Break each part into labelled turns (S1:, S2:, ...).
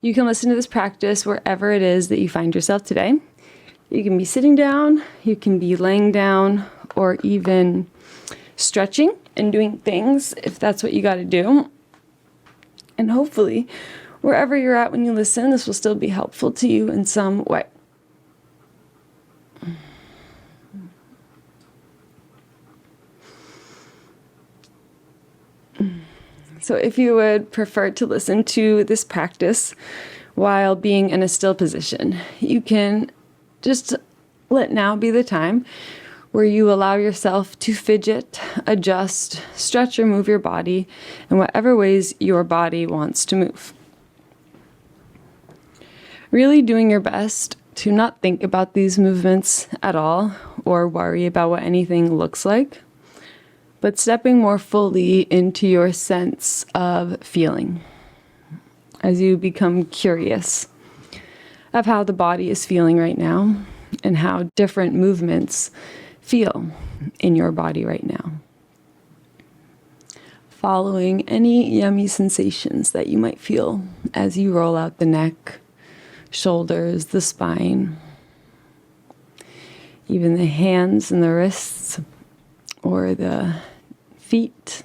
S1: You can listen to this practice wherever it is that you find yourself today. You can be sitting down, you can be laying down, or even stretching and doing things if that's what you got to do. And hopefully, wherever you're at when you listen, this will still be helpful to you in some way. So if you would prefer to listen to this practice while being in a still position, you can just let now be the time where you allow yourself to fidget, adjust, stretch, or move your body in whatever ways your body wants to move. Really doing your best to not think about these movements at all or worry about what anything looks like, but stepping more fully into your sense of feeling as you become curious of how the body is feeling right now and how different movements feel in your body right now. Following any yummy sensations that you might feel as you roll out the neck, shoulders, the spine, even the hands and the wrists, or the feet,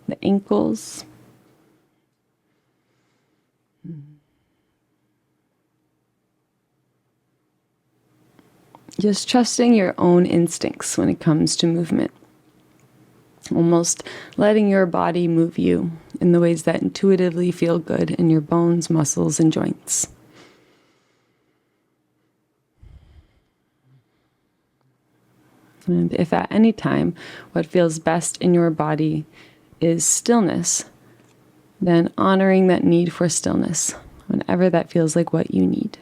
S1: the ankles. Just trusting your own instincts when it comes to movement. Almost letting your body move you in the ways that intuitively feel good in your bones, muscles, and joints. And if at any time what feels best in your body is stillness, then honoring that need for stillness whenever that feels like what you need.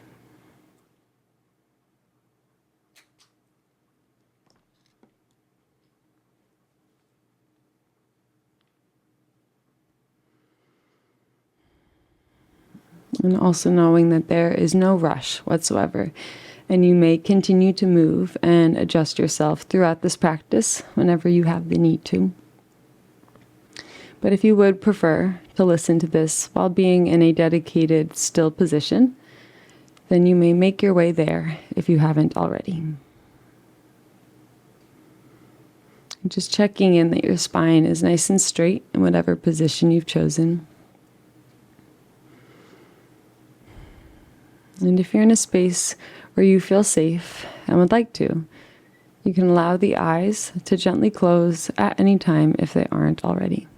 S1: And also knowing that there is no rush whatsoever, and you may continue to move and adjust yourself throughout this practice whenever you have the need to. But if you would prefer to listen to this while being in a dedicated, still position, then you may make your way there if you haven't already. Just checking in that your spine is nice and straight in whatever position you've chosen. And if you're in a space where you feel safe and would like to, you can allow the eyes to gently close at any time if they aren't already.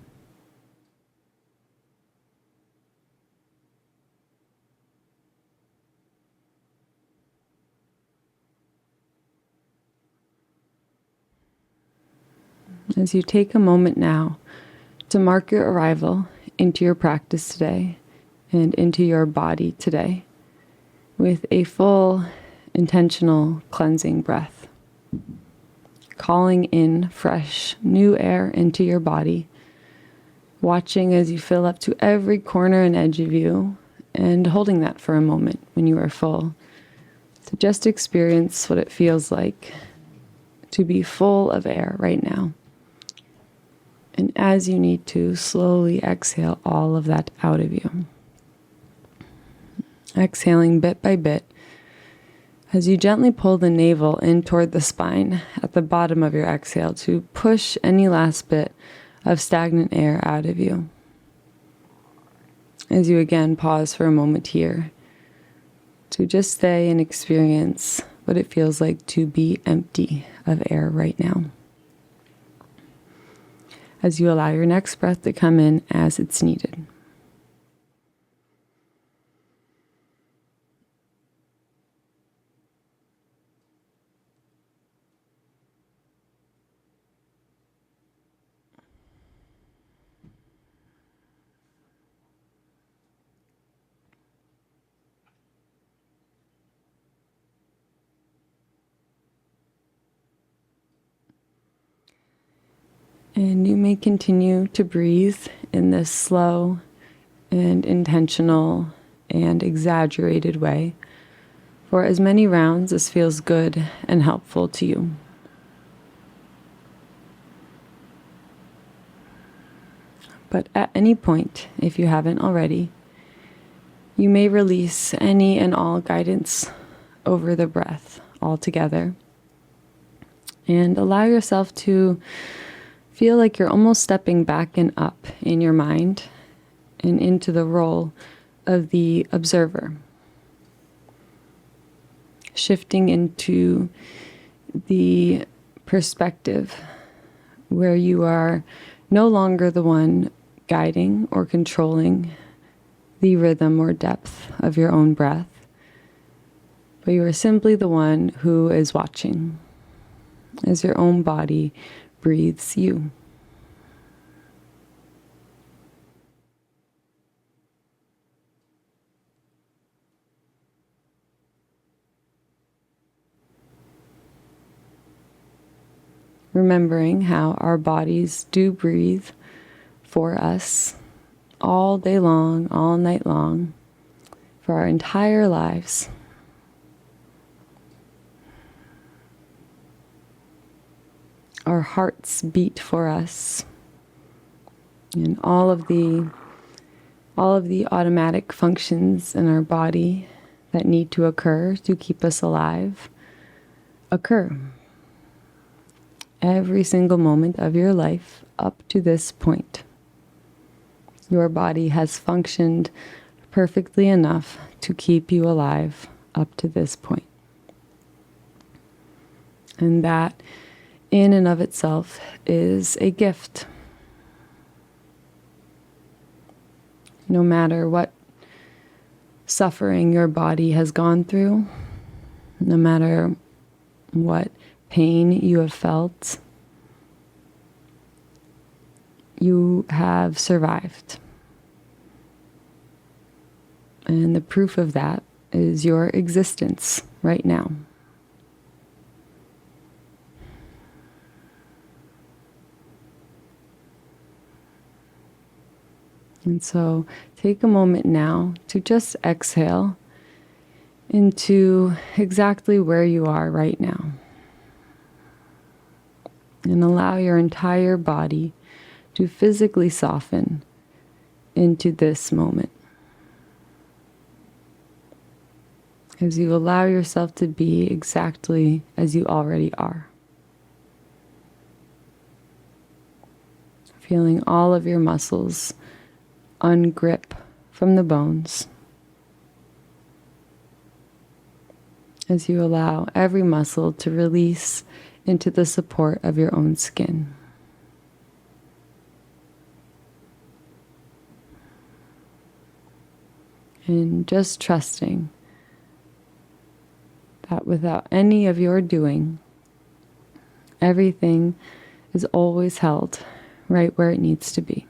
S1: As you take a moment now to mark your arrival into your practice today and into your body today with a full, intentional cleansing breath, calling in fresh, new air into your body, watching as you fill up to every corner and edge of you, and holding that for a moment when you are full, to just experience what it feels like to be full of air right now. And as you need to, slowly exhale all of that out of you. Exhaling bit by bit as you gently pull the navel in toward the spine at the bottom of your exhale to push any last bit of stagnant air out of you. As you again pause for a moment here to just stay and experience what it feels like to be empty of air right now. As you allow your next breath to come in as it's needed. And you may continue to breathe in this slow and intentional and exaggerated way for as many rounds as feels good and helpful to you. But at any point, if you haven't already, You may release any and all guidance over the breath altogether and allow yourself to feel like you're almost stepping back and up in your mind and into the role of the observer, shifting into the perspective where you are no longer the one guiding or controlling the rhythm or depth of your own breath, but you are simply the one who is watching as your own body breathes you. Remembering how our bodies do breathe for us all day long, all night long, for our entire lives. Our hearts beat for us, and all of the automatic functions in our body that need to occur to keep us alive occur. Every single moment of your life up to this point, your body has functioned perfectly enough to keep you alive up to this point. And that, in and of itself, is a gift. No matter what suffering your body has gone through, no matter what pain you have felt, you have survived. And the proof of that is your existence right now. And so take a moment now to just exhale into exactly where you are right now. And allow your entire body to physically soften into this moment. As you allow yourself to be exactly as you already are. Feeling all of your muscles ungrip from the bones. As you allow every muscle to release into the support of your own skin. And just trusting that without any of your doing, everything is always held right where it needs to be.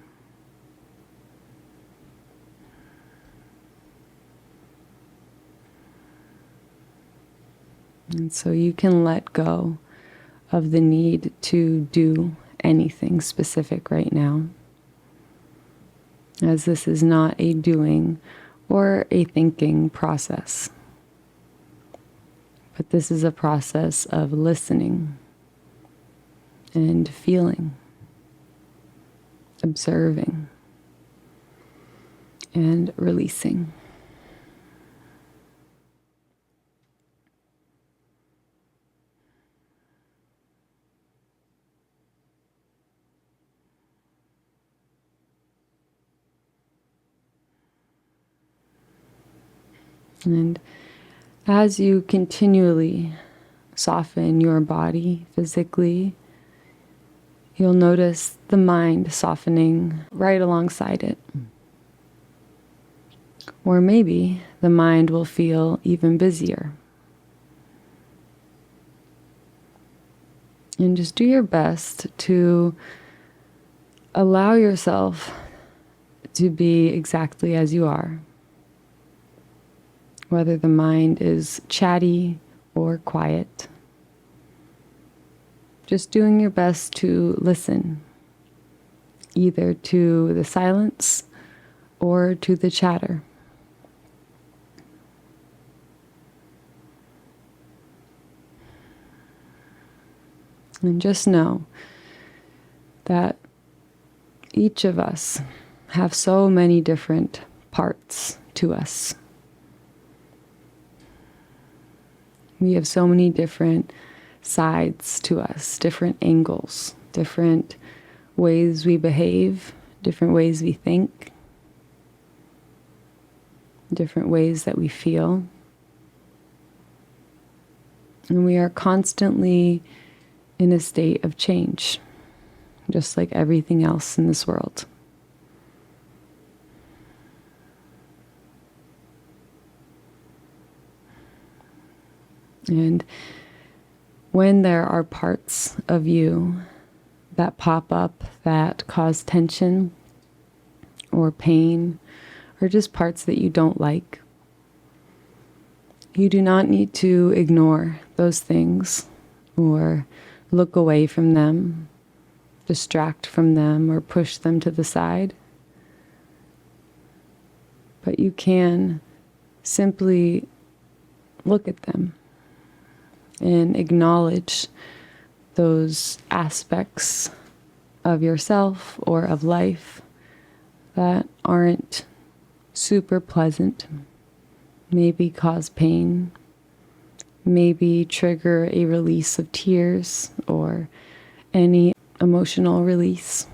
S1: And so you can let go of the need to do anything specific right now, as this is not a doing or a thinking process, but this is a process of listening and feeling, observing, and releasing. And as you continually soften your body physically, you'll notice the mind softening right alongside it. Or maybe the mind will feel even busier. And just do your best to allow yourself to be exactly as you are. Whether the mind is chatty or quiet. Just doing your best to listen, either to the silence or to the chatter. And just know that each of us have so many different parts to us. We have so many different sides to us, different angles, different ways we behave, different ways we think, different ways that we feel. And we are constantly in a state of change, just like everything else in this world. And when there are parts of you that pop up that cause tension or pain or just parts that you don't like, you do not need to ignore those things or look away from them, distract from them, or push them to the side. But you can simply look at them and acknowledge those aspects of yourself or of life that aren't super pleasant, maybe cause pain, maybe trigger a release of tears or any emotional release.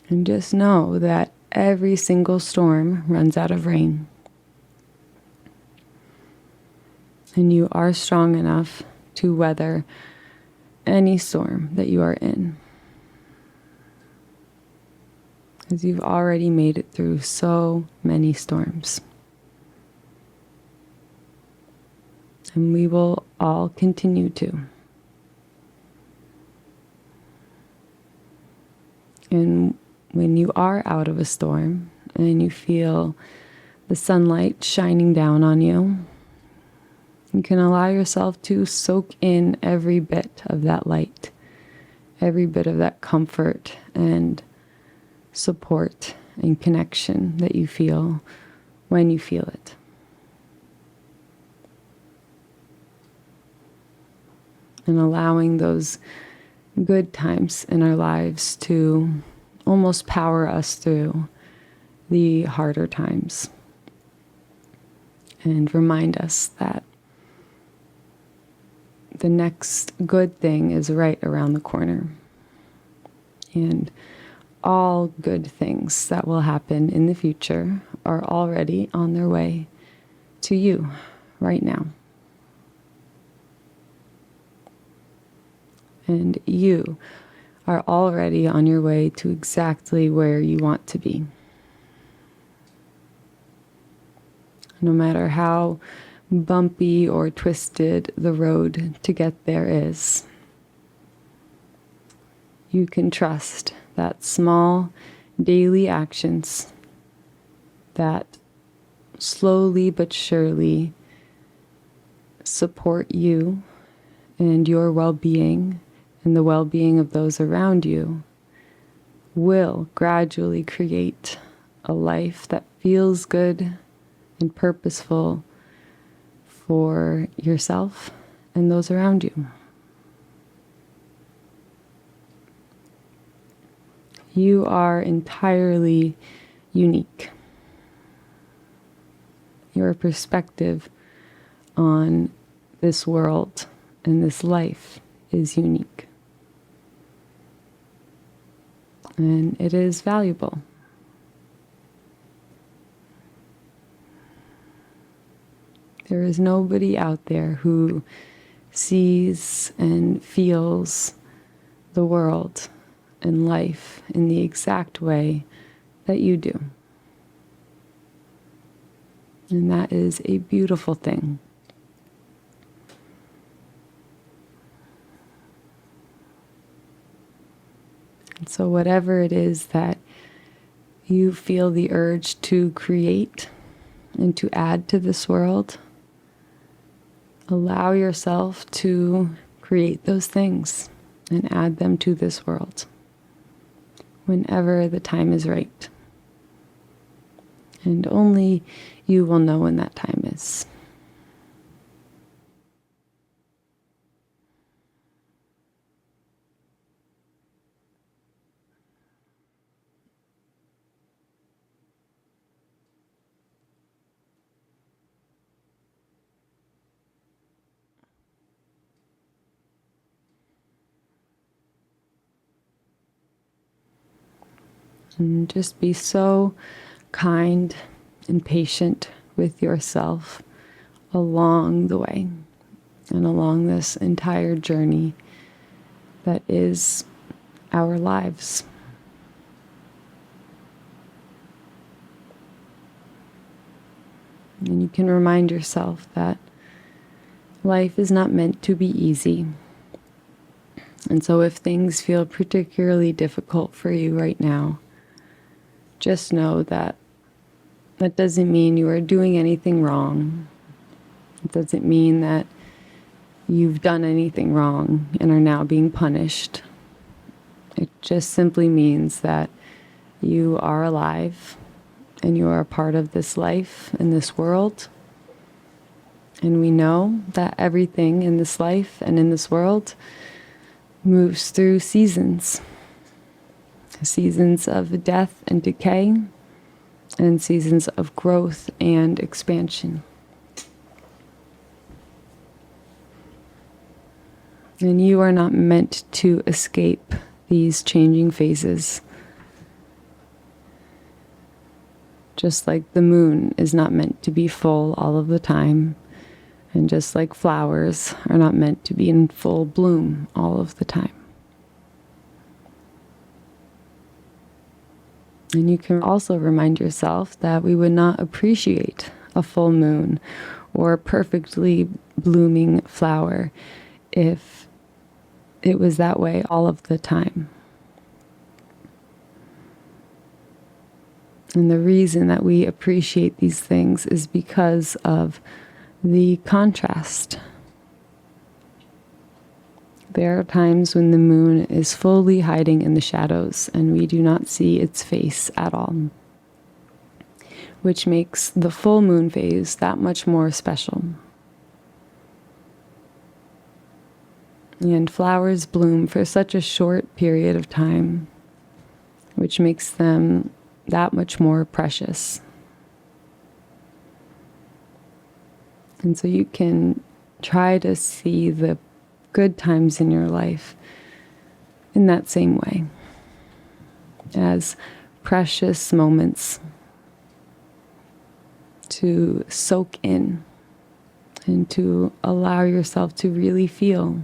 S1: And just know that every single storm runs out of rain. And you are strong enough to weather any storm that you are in. Because you've already made it through so many storms. And we will all continue to. And when you are out of a storm and you feel the sunlight shining down on you, you can allow yourself to soak in every bit of that light, every bit of that comfort and support and connection that you feel when you feel it. And allowing those good times in our lives to almost power us through the harder times and remind us that the next good thing is right around the corner. And all good things that will happen in the future are already on their way to you right now. And you are already on your way to exactly where you want to be. No matter how bumpy or twisted the road to get there is, you can trust that small daily actions that slowly but surely support you and your well-being and the well-being of those around you will gradually create a life that feels good and purposeful for yourself and those around you. You are entirely unique. Your perspective on this world and this life is unique. And it is valuable. There is nobody out there who sees and feels the world and life in the exact way that you do. And that is a beautiful thing. And so whatever it is that you feel the urge to create and to add to this world, allow yourself to create those things and add them to this world whenever the time is right. And only you will know when that time is. And just be so kind and patient with yourself along the way and along this entire journey that is our lives. And you can remind yourself that life is not meant to be easy. And so if things feel particularly difficult for you right now, just know that that doesn't mean you are doing anything wrong. It doesn't mean that you've done anything wrong and are now being punished. It just simply means that you are alive and you are a part of this life and this world. And we know that everything in this life and in this world moves through seasons. Seasons of death and decay, and seasons of growth and expansion. And you are not meant to escape these changing phases. Just like the moon is not meant to be full all of the time, and just like flowers are not meant to be in full bloom all of the time. And you can also remind yourself that we would not appreciate a full moon or a perfectly blooming flower if it was that way all of the time. And the reason that we appreciate these things is because of the contrast. There are times when the moon is fully hiding in the shadows and we do not see its face at all, which makes the full moon phase that much more special. And flowers bloom for such a short period of time, which makes them that much more precious. And so you can try to see the good times in your life in that same way, as precious moments to soak in and to allow yourself to really feel.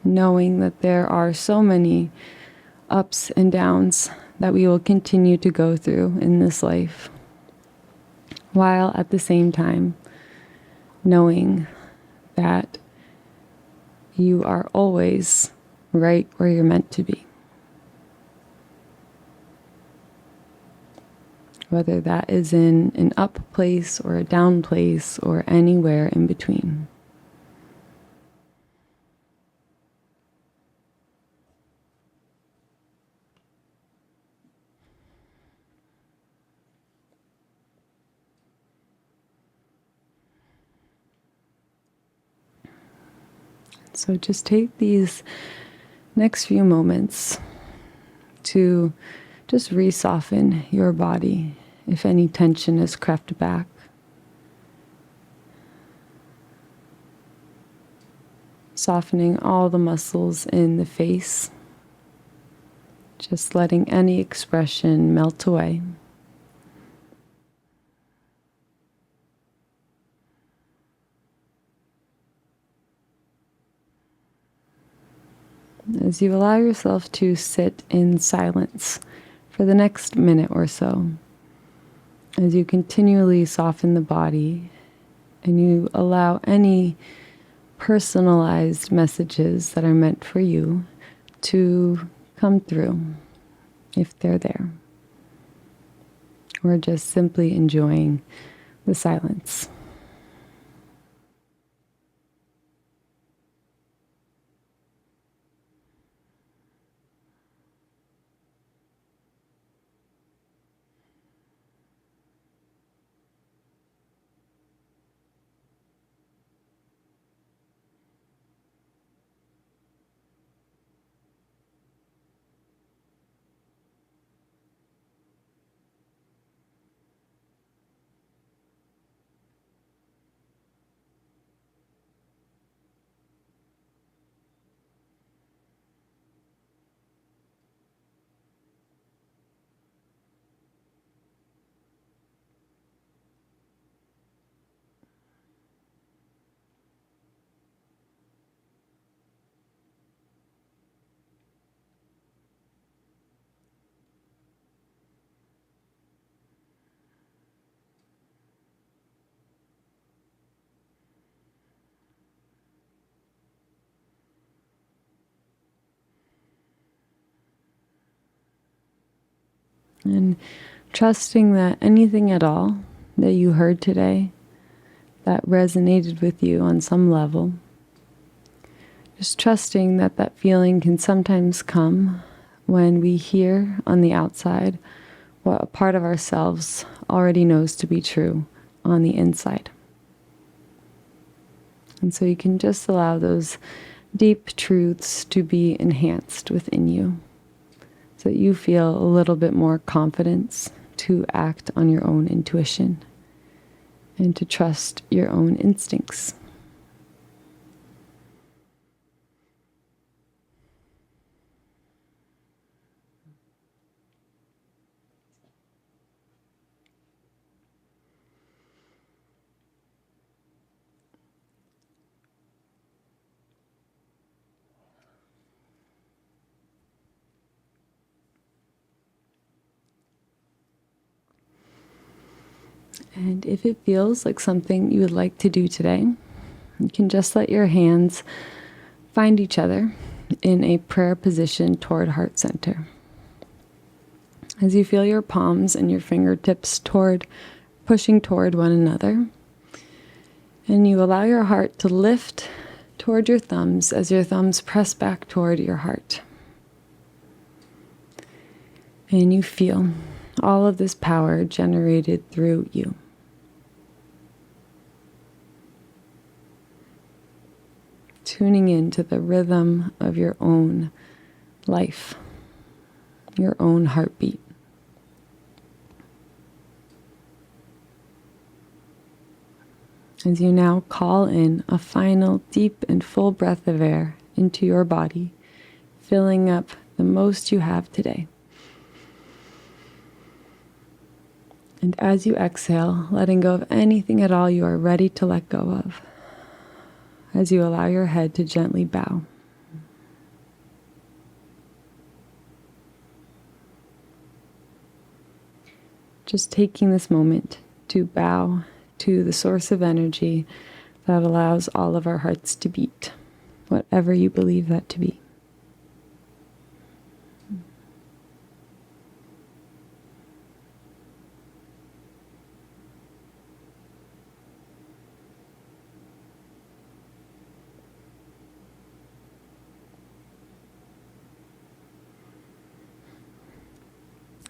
S1: Knowing that there are so many ups and downs that we will continue to go through in this life, while at the same time knowing that you are always right where you're meant to be. Whether that is in an up place or a down place or anywhere in between. So just take these next few moments to just re-soften your body if any tension has crept back. Softening all the muscles in the face, just letting any expression melt away. As you allow yourself to sit in silence for the next minute or so, as you continually soften the body and you allow any personalized messages that are meant for you to come through, if they're there, or just simply enjoying the silence. And trusting that anything at all that you heard today that resonated with you on some level, just trusting that that feeling can sometimes come when we hear on the outside what a part of ourselves already knows to be true on the inside. And so you can just allow those deep truths to be enhanced within you so that you feel a little bit more confidence to act on your own intuition and to trust your own instincts. And if it feels like something you would like to do today, you can just let your hands find each other in a prayer position toward heart center. As you feel your palms and your fingertips pushing toward one another, and you allow your heart to lift toward your thumbs as your thumbs press back toward your heart. And you feel all of this power generated through you. Tuning into the rhythm of your own life, your own heartbeat. As you now call in a final deep and full breath of air into your body, filling up the most you have today. And as you exhale, letting go of anything at all you are ready to let go of, as you allow your head to gently bow. Just taking this moment to bow to the source of energy that allows all of our hearts to beat, whatever you believe that to be.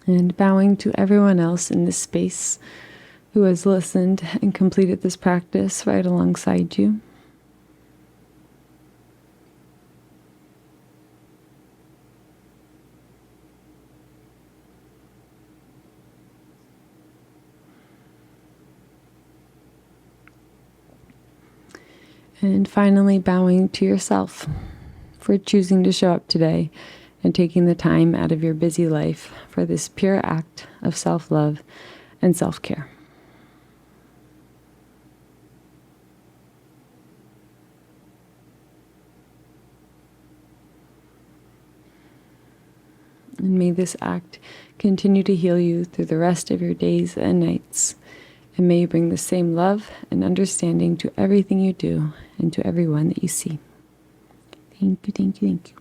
S1: And bowing to everyone else in this space who has listened and completed this practice right alongside you. And finally, bowing to yourself for choosing to show up today and taking the time out of your busy life for this pure act of self-love and self-care. And may this act continue to heal you through the rest of your days and nights. And may you bring the same love and understanding to everything you do and to everyone that you see. Thank you, thank you, thank you.